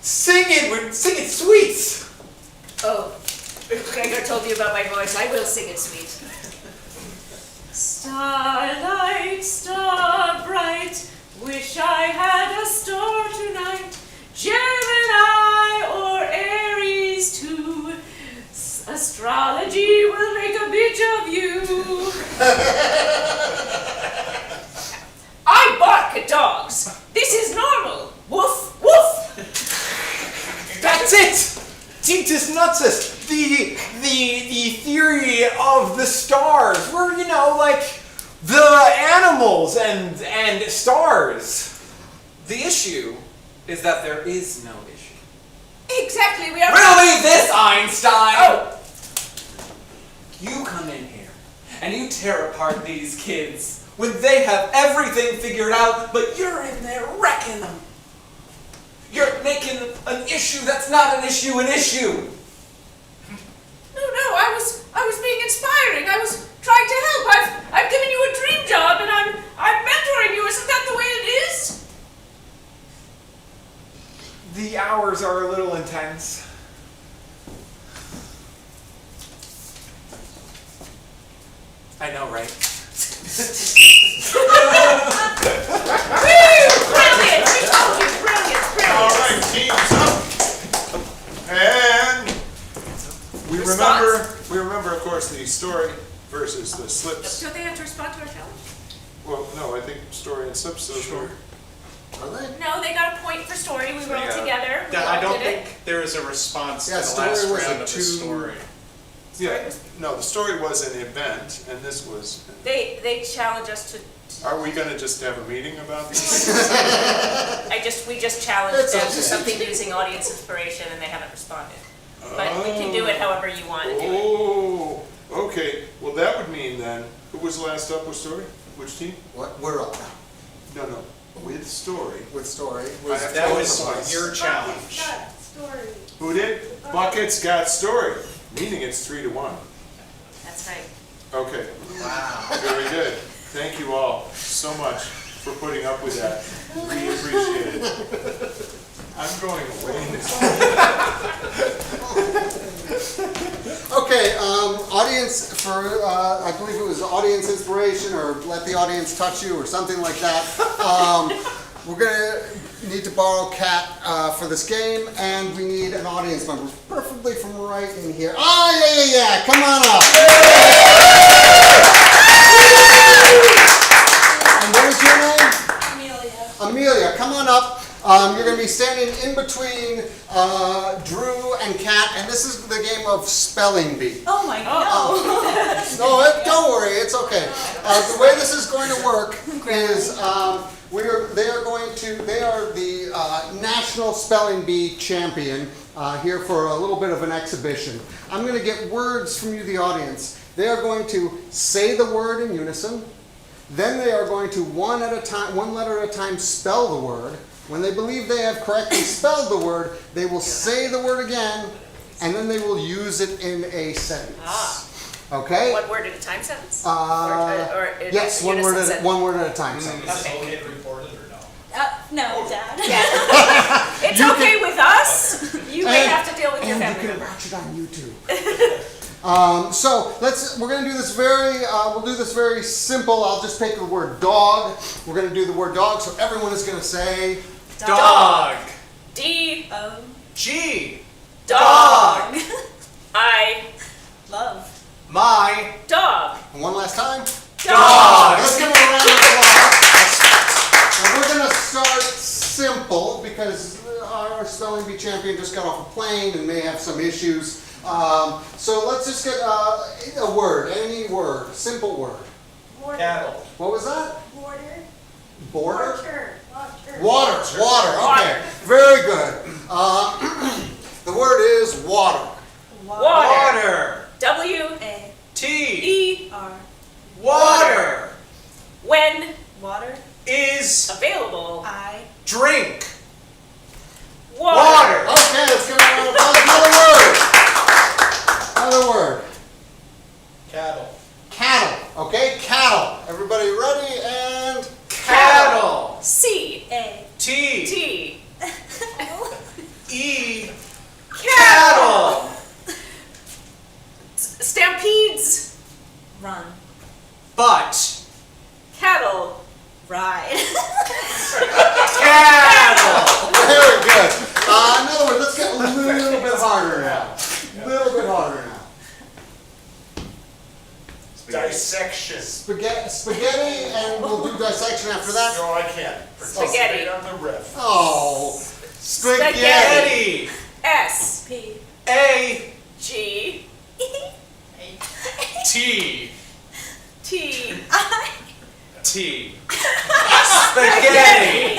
Sing it sweet! Oh, Gregor told you about my voice. I will sing it sweet. Starlight, star bright, wish I had a star tonight. Gemini or Aries too. Astrology will make a bitch of you. I bark at dogs. This is normal. Woof, woof. That's it! Tinctus Nutsus! The theory of the stars. We're, like the animals and stars. The issue is that there is no issue. Exactly, we are. Riddle me this, Einstein! Oh, You come in here and you tear apart these kids when they have everything figured out, but you're in there wrecking them. You're making an issue that's not an issue an issue. no, I was being inspiring. I was trying to help. I've given you a dream job and I'm mentoring you. Isn't that the way it is? The hours are a little intense. I know, right? Brilliant! We told you, brilliant. All right, teams up. And we remember, of course, the story versus the slips. Don't they have to respond to our challenge? Well, no, I think story and slips. So sure. Are they? No, they got a point for story. We rolled together. We I all don't did it. think there is a response Yeah, to the story last was a round of the two- story. Yeah. No, the story was an event, and this was. They challenge us to. Are we going to just have a meeting about this? We just challenged It's them okay. to something using audience inspiration, and they haven't responded. But we can do it however you want to do it. Oh, okay. Well, that would mean then, who was last up with story? Which team? What? We're up now No, with story. with story. I have That to was advise. your challenge. Story. Who did? Buckets got story, meaning it's 3-1. That's right. Okay. Wow. Very good. Thank you all so much for putting up with that. We appreciate it. I'm going away this Okay, audience for, I believe it was audience inspiration or let the audience touch you or something like that. We're gonna need to borrow Kat for this game, and we need an audience member, preferably from right in here. Oh, yeah, come on up. And what is your name? Amelia. Amelia, come on up. You're going to be standing in between Drew and Kat, and this is the game of Spelling Bee. Oh my god. No, don't worry, it's okay. The way this is going to work is they are the National Spelling Bee champion here for a little bit of an exhibition. I'm going to get words from you, the audience. They are going to say the word in unison. Then they are going to one letter at a time, spell the word. When they believe they have correctly spelled the word, they will say the word again, and then they will use it in a sentence. Okay? One word at a time sentence? Yes, one word at a time sentence. Is this all get recorded or no? No, Dad. It's okay with us. You may have to deal with your And family you can member. watch it on YouTube. So we're going to do this we'll do this very simple. I'll just take the word dog. We're going to do the word dog, so everyone is going to say Dog. D. G. Dog. I. Love. My. Dog. and one last time. Dog. Let's give them a round of applause. And we're going to start simple because our spelling bee champion So let's just get a word, any word, simple word. Water. Cattle. What was that? Water. Border? Water. Water, okay. Very good. The word is water. Water. A. T. E. R. Water. When Water. Is available. I. drink. Water. Okay, let's give it a round of applause. Another word. Another word. Cattle. Cattle, okay? Cattle. Everybody ready? And Cattle. C. A. T. T. E. Cattle. Stampedes. Run. But. Cattle. Ride. Cattle. very good. Another word. Let's get a little bit harder now. A little bit harder now. Dissection. Spaghetti, and we'll do dissection after that. No, I can't. Spaghetti. On the riff. Oh, spaghetti. Spaghetti. S. P. A. G. T. T. T. Spaghetti.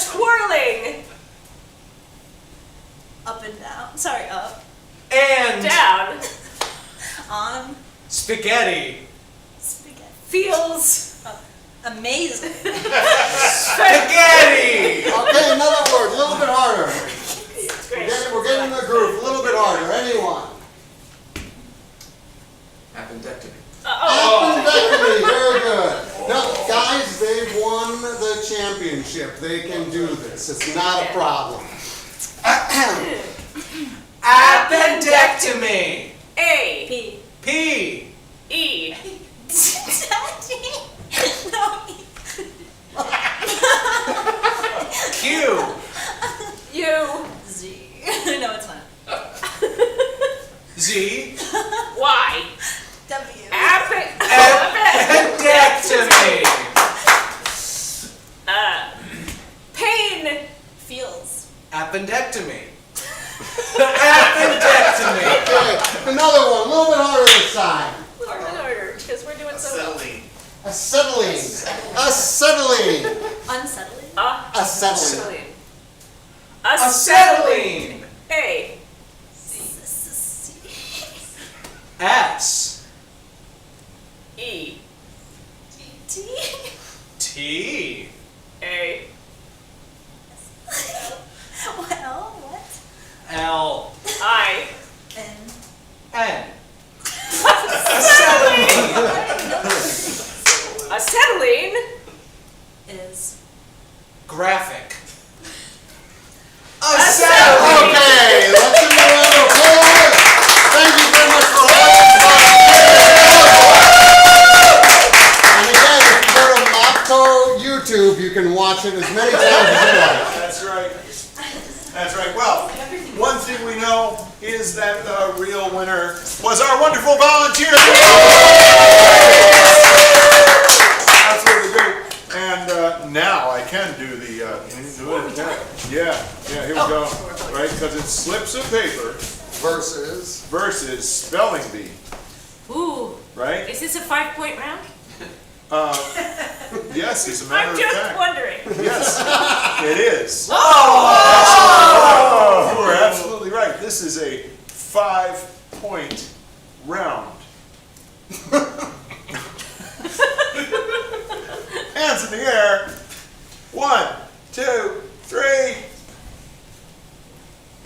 Twirling. Up and down. Sorry, up. And. Down. On. Spaghetti. Spaghetti. Feels. Amazing. Spaghetti. Okay, another word. A little bit harder. Great. We're getting in the groove. A little bit harder. Anyone? Appendectomy. Appendectomy, very good. Now, guys, they've won the championship. They can do this. It's not a problem. Appendectomy. A. P. P. E. Daddy. No. Q. U. Z. No, it's not. Z. Y. W. Appendectomy. Pain. Feels. Appendectomy. Appendectomy. Okay, another one. A little bit harder this time. Harder, because we're doing so well. Acetylene. Acetylene. Unsettling. Acetylene. Acetylene. A. S. E. T. T. A. Well, what? L. I. N. N. Acetylene. Is. Graphic. Acetylene. Okay, let's give them a round of applause. Thank you very much for watching. And again, if you go to Mopto YouTube, you can watch it as many times as you like. That's right. That's right. Well, one thing we know is that the real winner was our wonderful volunteer. Absolutely great. And now I can do the. Yeah, here we go. Right, because it's slips of paper versus spelling bee. Ooh. Right? Is this a 5-point round? Yes, as a matter I'm of just fact. wondering. Yes, it is. Oh! You are absolutely right. This is a 5-point round. Hands in the air. 1, 2, 3.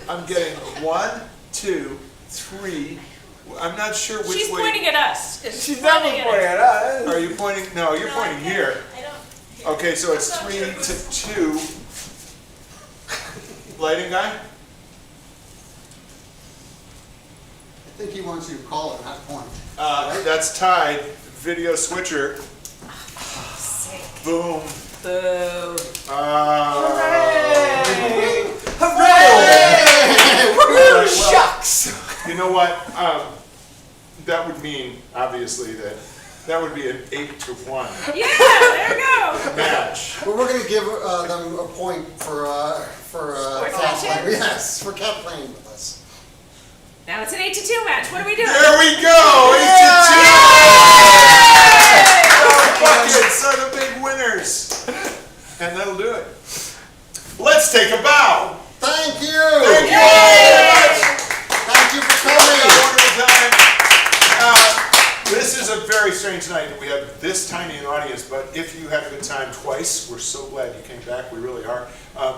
I'm getting 1, 2, 3. I'm not sure which She's way. pointing at us. She's definitely pointing at us. Are you pointing? No, you're pointing here. I don't. Okay, so it's 3 to 2. Lighting guy? I think he wants you to call it, not point. That's tied. Video switcher. Boom. Boo. Hooray! Well, Shucks. you know what? That would mean, obviously, that would be an 8 to 1 Yeah, there we go. match. But we're going to give them a point for cat Sportsmanship? playing. Yes, for cat playing with us. Now it's an 8-2 match. What are we doing? There we go! 8-2! Those buckets are the big winners. And that'll do it. Let's take a bow. Thank you! Thank you all very much. Thank you for Have a coming! wonderful time. This is a very strange night that we have this tiny an audience, but if you had a good time twice, we're so glad you came back. We really are.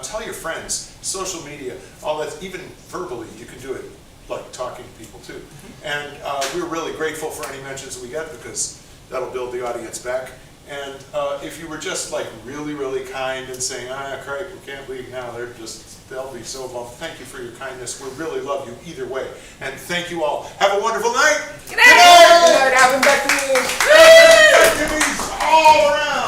Tell your friends, social media, all that, even verbally, you can do it, like talking to people too. And we're really grateful for any mentions we get because that'll build the audience back. And if you were just like really kind and saying, crap, we can't leave now, they'll be so bummed. Thank you for your kindness. We really love you either way. And thank you all. Have a wonderful night. Good night. Good night, have them back to me. Activities all around.